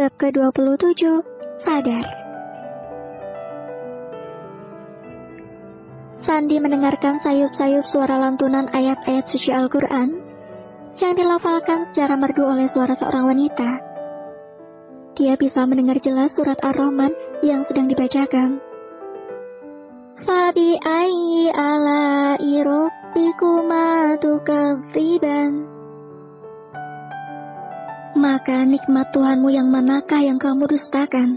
Bab ke-27, Sadar. Sandi mendengarkan sayup-sayup suara lantunan ayat-ayat suci Al-Quran yang dilafalkan secara merdu oleh suara seorang wanita. Dia bisa mendengar jelas surat Ar-Rahman yang sedang dibacakan. Fabi ayyi ala'i rabbikuma tukadziban. Maka nikmat Tuhanmu yang manakah yang kamu dustakan?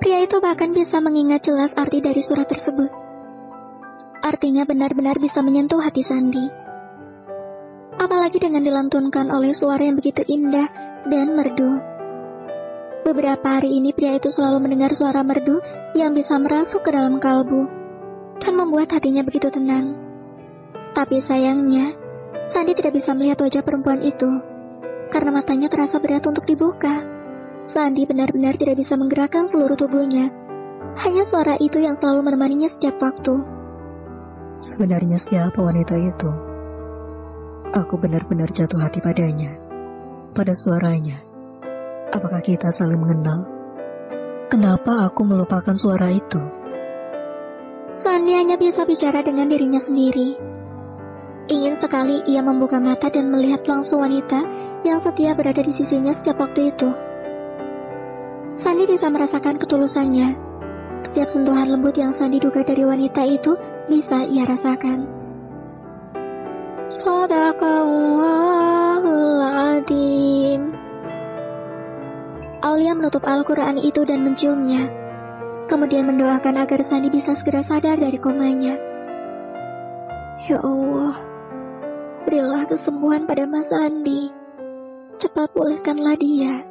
Pria itu bahkan bisa mengingat jelas arti dari surat tersebut. Artinya benar-benar bisa menyentuh hati Sandi. Apalagi dengan dilantunkan oleh suara yang begitu indah dan merdu. Beberapa hari ini pria itu selalu mendengar suara merdu yang bisa merasuk ke dalam kalbu dan membuat hatinya begitu tenang. Tapi sayangnya, Sandi tidak bisa melihat wajah perempuan itu, karena matanya terasa berat untuk dibuka. Sandi benar-benar tidak bisa menggerakkan seluruh tubuhnya. Hanya suara itu yang selalu menemaninya setiap waktu. Sebenarnya siapa wanita itu? Aku benar-benar jatuh hati padanya, pada suaranya. Apakah kita saling mengenal? Kenapa aku melupakan suara itu? Sandi hanya bisa bicara dengan dirinya sendiri. Ingin sekali ia membuka mata dan melihat langsung wanita yang setia berada di sisinya setiap waktu itu. Sandi bisa merasakan ketulusannya. Setiap sentuhan lembut yang Sandi duga dari wanita itu bisa ia rasakan. Shadaqallahul Adzim. Aulia menutup Al-Quran itu dan menciumnya. Kemudian mendoakan agar Sandi bisa segera sadar dari komanya. Ya Allah, berilah kesembuhan pada Mas Sandi. Cepat pulihkanlah dia,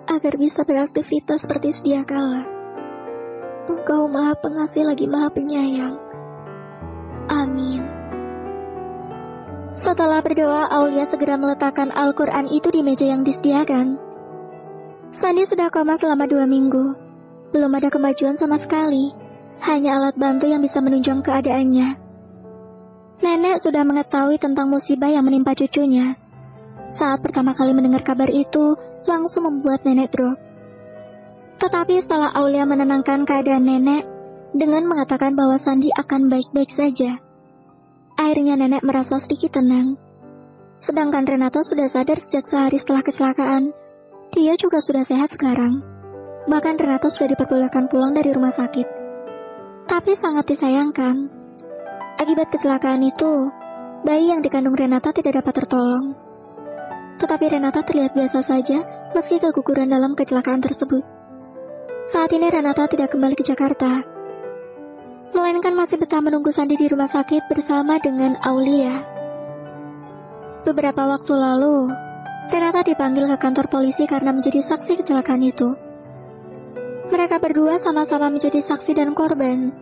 agar bisa beraktivitas seperti sedia kala. Engkau Maha Pengasih lagi Maha Penyayang. Amin. Setelah berdoa, Aulia segera meletakkan Al-Quran itu di meja yang disediakan. Sandi sudah koma selama 2 minggu. Belum ada kemajuan sama sekali. Hanya alat bantu yang bisa menunjang keadaannya. Nenek sudah mengetahui tentang musibah yang menimpa cucunya. Saat pertama kali mendengar kabar itu, langsung membuat nenek drop. Tetapi setelah Aulia menenangkan keadaan nenek, dengan mengatakan bahwa Sandi akan baik-baik saja, akhirnya nenek merasa sedikit tenang. Sedangkan Renata sudah sadar sejak sehari setelah kecelakaan. Dia juga sudah sehat sekarang. Bahkan Renata sudah diperbolehkan pulang dari rumah sakit. Tapi sangat disayangkan, akibat kecelakaan itu, bayi yang dikandung Renata tidak dapat tertolong. Tetapi Renata terlihat biasa saja meski keguguran dalam kecelakaan tersebut. Saat ini Renata tidak kembali ke Jakarta, melainkan masih betah menunggu Sandi di rumah sakit bersama dengan Aulia. Beberapa waktu lalu, Renata dipanggil ke kantor polisi karena menjadi saksi kecelakaan itu. Mereka berdua sama-sama menjadi saksi dan korban.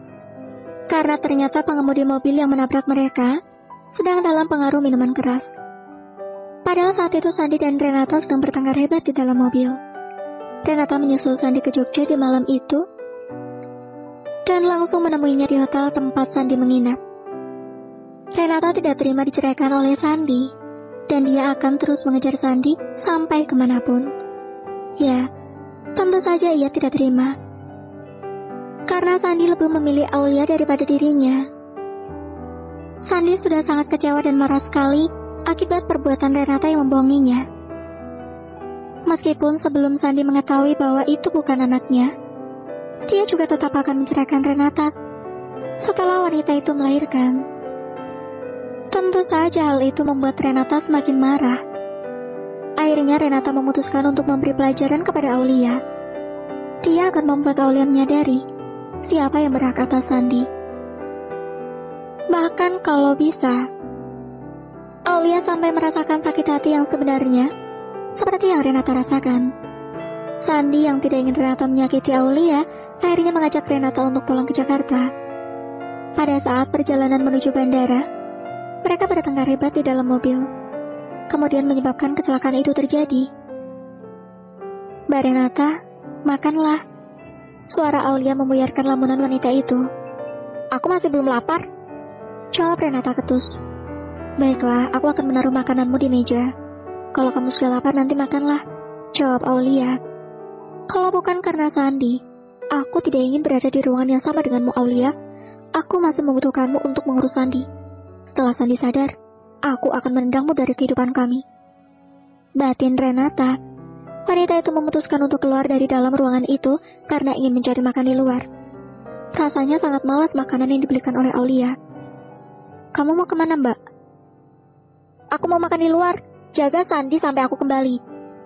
Karena ternyata pengemudi mobil yang menabrak mereka sedang dalam pengaruh minuman keras. Padahal saat itu Sandi dan Renata sedang bertengkar hebat di dalam mobil. Renata menyusul Sandi ke Jogja di malam itu dan langsung menemuinya di hotel tempat Sandi menginap. Renata tidak terima diceraikan oleh Sandi, dan dia akan terus mengejar Sandi sampai kemanapun. Ya, tentu saja ia tidak terima. Karena Sandi lebih memilih Aulia daripada dirinya. Sandi sudah sangat kecewa dan marah sekali akibat perbuatan Renata yang membohonginya. Meskipun sebelum Sandi mengetahui bahwa itu bukan anaknya, dia juga tetap akan menceraikan Renata setelah wanita itu melahirkan. Tentu saja hal itu membuat Renata semakin marah. Akhirnya Renata memutuskan untuk memberi pelajaran kepada Aulia. Dia akan membuat Aulia menyadari siapa yang berhak atas Sandi. Bahkan kalau bisa, Aulia sampai merasakan sakit hati yang sebenarnya, seperti yang Renata rasakan. Sandi yang tidak ingin Renata menyakiti Aulia, akhirnya mengajak Renata untuk pulang ke Jakarta. Pada saat perjalanan menuju bandara, mereka bertengkar hebat di dalam mobil, kemudian menyebabkan kecelakaan itu terjadi. Mbak Renata, makanlah. Suara Aulia membuyarkan lamunan wanita itu. Aku masih belum lapar. Jawab Renata ketus. Baiklah, aku akan menaruh makananmu di meja. Kalau kamu sudah lapar nanti makanlah. Jawab Aulia. Kalau bukan karena Sandi, aku tidak ingin berada di ruangan yang sama denganmu, Aulia. Aku masih membutuhkanmu untuk mengurus Sandi. Setelah Sandi sadar, aku akan menendangmu dari kehidupan kami. Batin Renata. Wanita itu memutuskan untuk keluar dari dalam ruangan itu karena ingin mencari makan di luar. Rasanya sangat malas makanan yang dibelikan oleh Aulia. Kamu mau kemana, Mbak? Aku mau makan di luar. Jaga Sandi sampai aku kembali,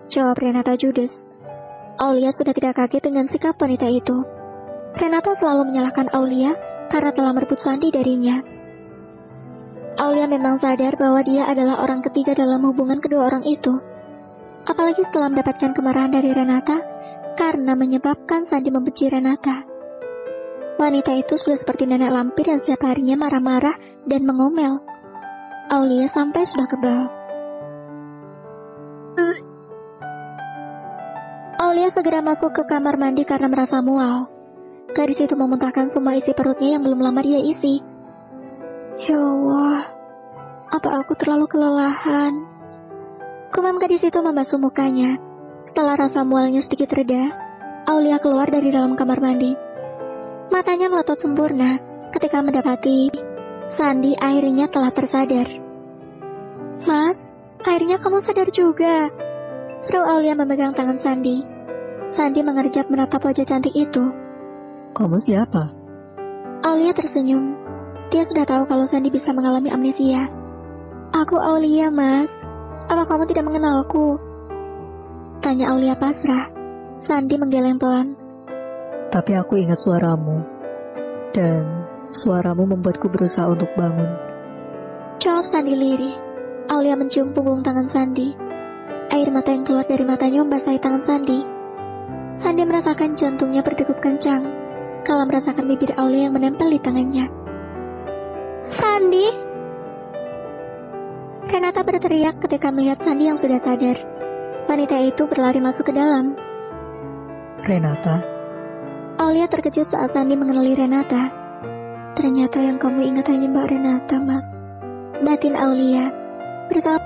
jawab Renata judes. Aulia sudah tidak kaget dengan sikap wanita itu. Renata selalu menyalahkan Aulia karena telah merebut Sandi darinya. Aulia memang sadar bahwa dia adalah orang ketiga dalam hubungan kedua orang itu. Apalagi setelah mendapatkan kemarahan dari Renata karena menyebabkan Sandi membenci Renata. Wanita itu sudah seperti nenek lampir yang setiap harinya marah-marah dan mengomel. Aulia sampai sudah kebal. Aulia segera masuk ke kamar mandi karena merasa mual. Gadis itu memuntahkan semua isi perutnya yang belum lama dia isi. Ya Allah, apa aku terlalu kelelahan? Gumam gadis itu membasuh mukanya. Setelah rasa mualnya sedikit reda, Aulia keluar dari dalam kamar mandi. Matanya melotot sempurna ketika mendapati Sandi akhirnya telah tersadar. Mas, akhirnya kamu sadar juga, seru Aulia memegang tangan Sandi. Sandi mengerjap menatap wajah cantik itu. Kamu siapa? Aulia tersenyum. Dia sudah tahu kalau Sandi bisa mengalami amnesia. Aku Aulia, Mas. Apa kamu tidak mengenalku? Tanya Aulia pasrah. Sandi menggeleng pelan. Tapi aku ingat suaramu. Dan suaramu membuatku berusaha untuk bangun. Jawab Sandi lirih. Aulia mencium punggung tangan Sandi. Air mata yang keluar dari matanya membasahi tangan Sandi. Sandi merasakan jantungnya berdegup kencang kalau merasakan bibir Aulia yang menempel di tangannya. Sandi! Renata berteriak ketika melihat Sandi yang sudah sadar. Wanita itu berlari masuk ke dalam. Renata? Aulia terkejut saat Sandi mengenali Renata. Ternyata yang kamu ingat hanya Mbak Renata, Mas. Batin Aulia. Bersama